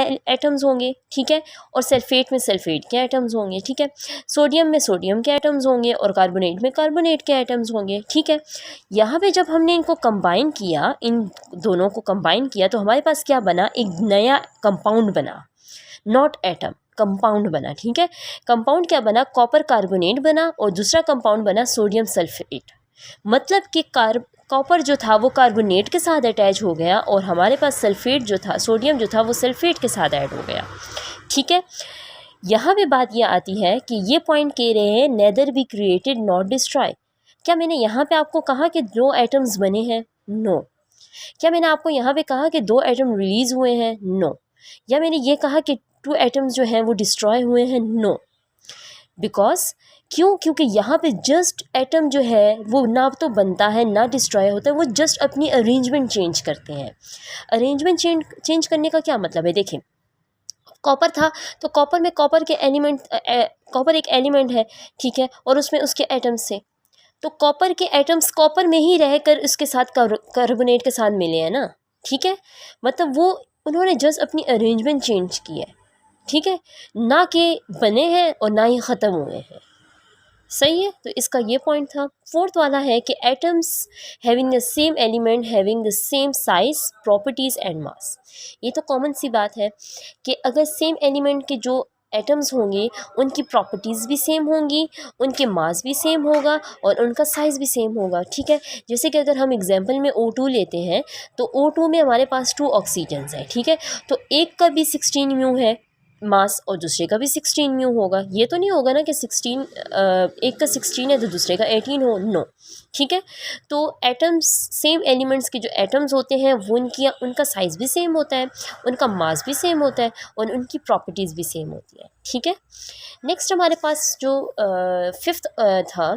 Atoms होंगे, ठीक है, और सल्फेट में सल्फेट के एटम्स होंगे, ठीक है, सोडियम में सोडियम के एटम्स होंगे और कार्बोनेट में कार्बोनेट के एटम्स होंगे, ठीक है। यहाँ पे जब हमने इनको कंबाइन किया, इन दोनों को कंबाइन किया, तो हमारे पास क्या बना, एक नया कंपाउंड बना, नॉट एटम, कंपाउंड बना, ठीक है। कंपाउंड क्या बना, कॉपर कार्बोनेट बना और दूसरा कंपाउंड बना सोडियम सल्फेट। मतलब कि कॉपर जो था वो कार्बोनेट के साथ अटैच हो गया और हमारे पास सल्फेट जो था, सोडियम जो था वो सल्फेट के साथ ऐड हो गया, ठीक है। यहाँ पे बात ये आती है कि ये पॉइंट कह रहे हैं nether be created not destroy. क्या मैंने यहाँ पे आपको कहा कि 2 एटम्स बने हैं? नो। क्या मैंने आपको यहाँ पे कहा कि 2 एटम रिलीज़ हुए हैं? नो। या मैंने ये कहा कि 2 एटम्स जो हैं वो डिस्ट्रॉय हुए हैं? नो। बिकॉज क्यों? क्योंकि यहाँ पे जस्ट एटम जो है वो ना तो बनता है ना डिस्ट्रॉय होता है, वो जस्ट अपनी अरेंजमेंट चेंज करते हैं। अरेंजमेंट चेंज करने का क्या मतलब है? देखें, कॉपर था तो कॉपर में कॉपर के एलिमेंट, कॉपर एक एलिमेंट है, ठीक है, और उसमें उसके एटम्स थे, तो कॉपर के एटम्स कॉपर में ही रहकर उसके साथ कार्बोनेट के साथ मिले हैं ना, ठीक है। मतलब वो उन्होंने जस्ट अपनी अरेंजमेंट चेंज की है, ठीक है, ना कि बने हैं और ना ही ख़त्म हुए हैं। सही है, तो इसका ये पॉइंट था। 4th वाला है कि atoms having the same element having the same size properties and mass. ये तो कॉमन सी बात है कि अगर सेम एलिमेंट के जो एटम्स होंगे उनकी प्रॉपर्टीज़ भी सेम होंगी, उनके मास भी सेम होगा और उनका साइज़ भी सेम होगा, ठीक है। जैसे कि अगर हम एग्जांपल में O2 लेते हैं तो O2 में हमारे पास 2 ऑक्सीजन्स हैं, ठीक है, तो एक का भी 16 म्यू है मास और दूसरे का भी 16 म्यू होगा। ये तो नहीं होगा ना कि 16 एक का 16 है तो दूसरे का 18 हो, नो, ठीक है। तो एटम्स, सेम एलिमेंट्स के जो एटम्स होते हैं वो उनका साइज़ भी सेम होता है, उनका मास भी सेम होता है और उनकी प्रॉपर्टीज़ भी सेम होती है, ठीक है। नेक्स्ट हमारे पास जो 5th था,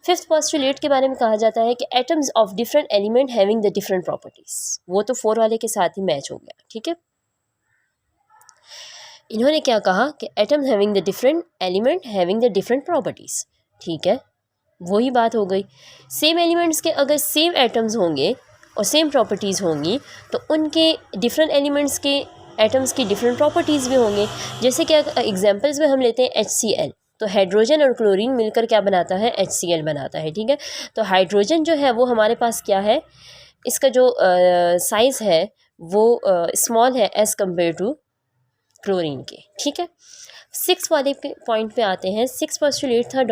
5th पोस्टुलेट के बारे में कहा जाता है कि atoms of different element having the different properties. वो तो 4 वाले के साथ ही मैच हो गया, ठीक है। इन्होंने क्या कहा कि atoms having the different element having the different properties, ठीक है, वही बात हो गई। सेम एलिमेंट्स के अगर सेम एटम्स होंगे और सेम प्रॉपर्टीज़ होंगी तो उनके डिफरेंट एलिमेंट्स के एटम्स की डिफरेंट प्रॉपर्टीज़ भी होंगे। जैसे कि एग्जांपल्स में हम लेते हैं HCl, तो हाइड्रोजन और क्लोरीन मिलकर क्या बनाता है? HCl बनाता है, ठीक है। तो हाइड्रोजन जो है वो हमारे पास क्या है, इसका जो साइज़ है वो स्मॉल है एज़ कम्पेयर टू क्लोरीन के, ठीक है। 6 वाले पॉइंट पे आते हैं। 6 पोस्टुलेट था